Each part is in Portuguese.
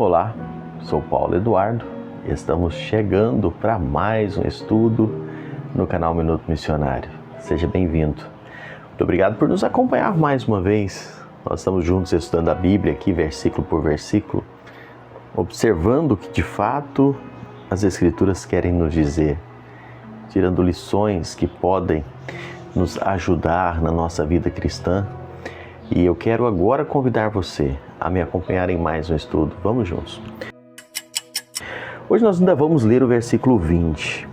Olá, sou Paulo Eduardo e estamos chegando para mais um estudo no canal Minuto Missionário. Seja bem-vindo. Muito obrigado por nos acompanhar mais uma vez. Nós estamos juntos estudando a Bíblia aqui, versículo por versículo, observando o que de fato as Escrituras querem nos dizer, tirando lições que podem nos ajudar na nossa vida cristã. E eu quero agora convidar você a me acompanhar em mais um estudo. Vamos juntos. Hoje nós ainda vamos ler o versículo 20,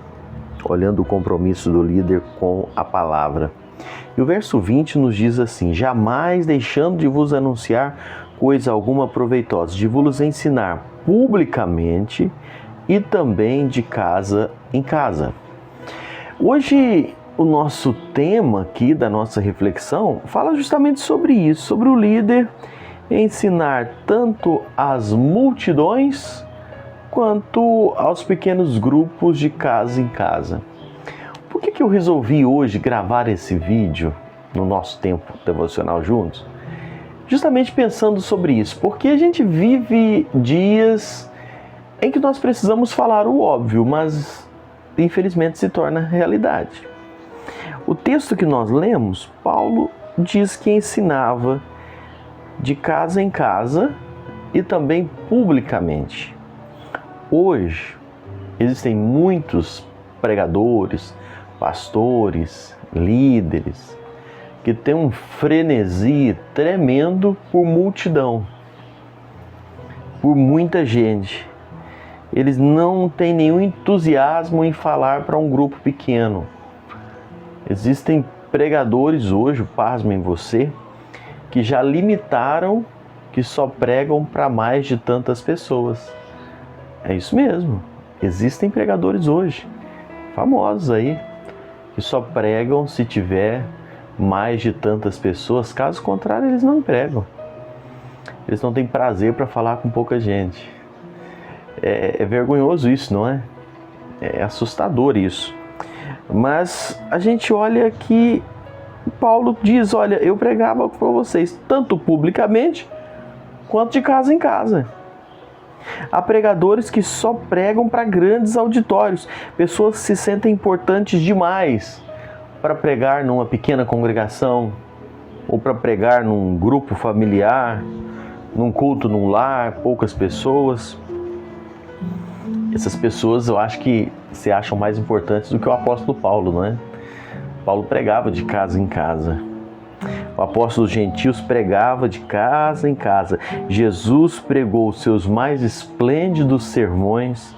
olhando o compromisso do líder com a palavra. E o verso 20 nos diz assim: jamais deixando de vos anunciar coisa alguma proveitosa, de vos ensinar publicamente e também de casa em casa. Hoje o nosso tema aqui da nossa reflexão fala justamente sobre isso, sobre o líder ensinar tanto às multidões quanto aos pequenos grupos de casa em casa. Por que eu resolvi hoje gravar esse vídeo no nosso tempo devocional juntos? Justamente pensando sobre isso, porque a gente vive dias em que nós precisamos falar o óbvio, mas infelizmente se torna realidade. O texto que nós lemos, Paulo diz que ensinava de casa em casa e também publicamente. Hoje, existem muitos pregadores, pastores, líderes, que têm um frenesi tremendo por multidão, por muita gente. Eles não têm nenhum entusiasmo em falar para um grupo pequeno. Existem pregadores hoje, pasmem você, que já limitaram, que só pregam para mais de tantas pessoas. É isso mesmo. Existem pregadores hoje, famosos aí, que só pregam se tiver mais de tantas pessoas. Caso contrário, eles não pregam. Eles não têm prazer para falar com pouca gente. É vergonhoso isso, não é? É assustador isso. Mas a gente olha que Paulo diz, olha, eu pregava para vocês tanto publicamente quanto de casa em casa. Há pregadores que só pregam para grandes auditórios, pessoas que se sentem importantes demais para pregar numa pequena congregação ou para pregar num grupo familiar, num culto num lar, poucas pessoas. Essas pessoas eu acho que se acham mais importantes do que o apóstolo Paulo, não é? Paulo pregava de casa em casa. O apóstolo gentios pregava de casa em casa. Jesus pregou os seus mais esplêndidos sermões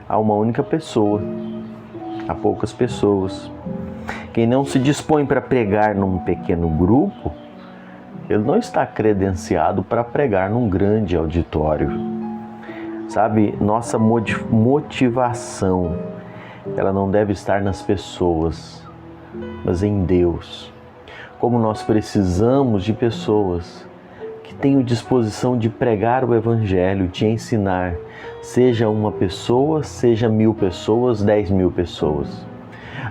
a uma única pessoa, a poucas pessoas. Quem não se dispõe para pregar num pequeno grupo, ele não está credenciado para pregar num grande auditório. Sabe, nossa motivação, ela não deve estar nas pessoas, mas em Deus. Como nós precisamos de pessoas que tenham disposição de pregar o Evangelho, de ensinar, seja uma pessoa, seja 1000 pessoas, 10.000 pessoas.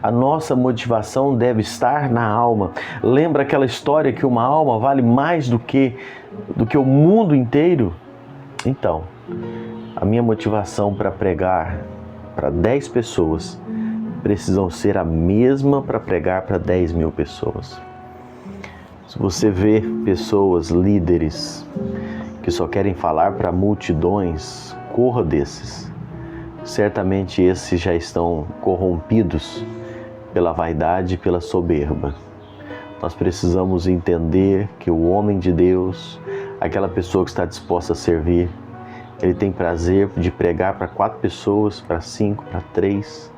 A nossa motivação deve estar na alma. Lembra aquela história que uma alma vale mais do que o mundo inteiro? Então, a minha motivação para pregar para 10 pessoas precisam ser a mesma para pregar para 10.000 pessoas. Se você vê pessoas, líderes, que só querem falar para multidões, corra desses. Certamente esses já estão corrompidos pela vaidade e pela soberba. Nós precisamos entender que o homem de Deus, aquela pessoa que está disposta a servir, ele tem prazer de pregar para 4 pessoas, para 5, para 3,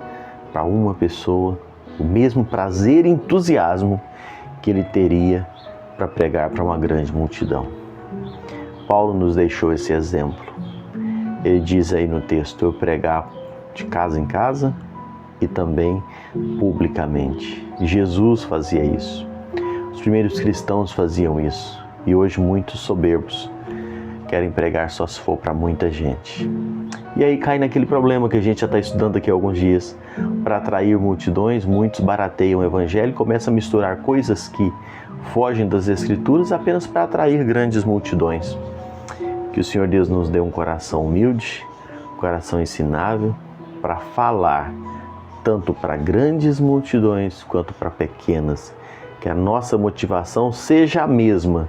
para uma pessoa, o mesmo prazer e entusiasmo que ele teria para pregar para uma grande multidão. Paulo nos deixou esse exemplo. Ele diz aí no texto, eu pregar de casa em casa e também publicamente. Jesus fazia isso. Os primeiros cristãos faziam isso. E hoje muitos soberbos querem pregar só se for para muita gente. E aí cai naquele problema que a gente já está estudando aqui há alguns dias. Para atrair multidões, muitos barateiam o evangelho e começam a misturar coisas que fogem das Escrituras apenas para atrair grandes multidões. Que o Senhor Deus nos dê um coração humilde, um coração ensinável, para falar tanto para grandes multidões quanto para pequenas. Que a nossa motivação seja a mesma,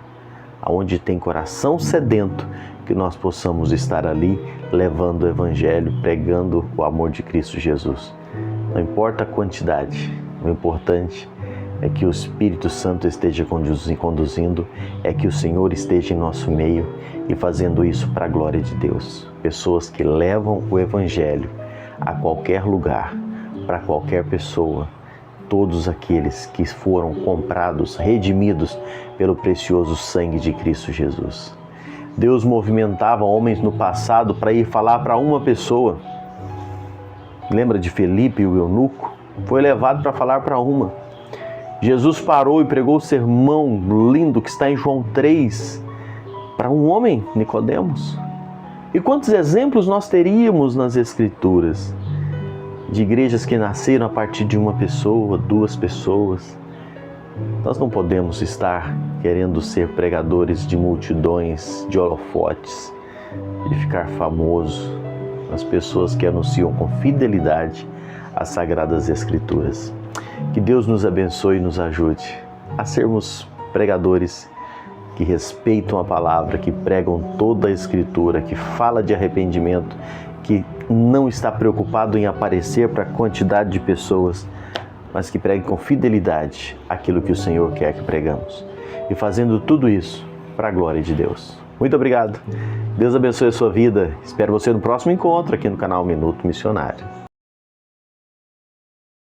aonde tem coração sedento, que nós possamos estar ali levando o Evangelho, pregando o amor de Cristo Jesus. Não importa a quantidade, o importante é que o Espírito Santo esteja conduzindo, é que o Senhor esteja em nosso meio e fazendo isso para a glória de Deus. Pessoas que levam o Evangelho a qualquer lugar, para qualquer pessoa, todos aqueles que foram comprados, redimidos pelo precioso sangue de Cristo Jesus. Deus movimentava homens no passado para ir falar para uma pessoa. Lembra de Felipe, o eunuco? Foi levado para falar para uma. Jesus parou e pregou o sermão lindo que está em João 3 para um homem, Nicodemos. E quantos exemplos nós teríamos nas Escrituras de igrejas que nasceram a partir de uma pessoa, duas pessoas. Nós não podemos estar querendo ser pregadores de multidões, de holofotes, de ficar famoso. As pessoas que anunciam com fidelidade as Sagradas Escrituras. Que Deus nos abençoe e nos ajude a sermos pregadores que respeitam a palavra, que pregam toda a Escritura, que fala de arrependimento, que não está preocupado em aparecer para a quantidade de pessoas, mas que pregue com fidelidade aquilo que o Senhor quer que pregamos. E fazendo tudo isso para a glória de Deus. Muito obrigado. Deus abençoe a sua vida. Espero você no próximo encontro aqui no canal Minuto Missionário.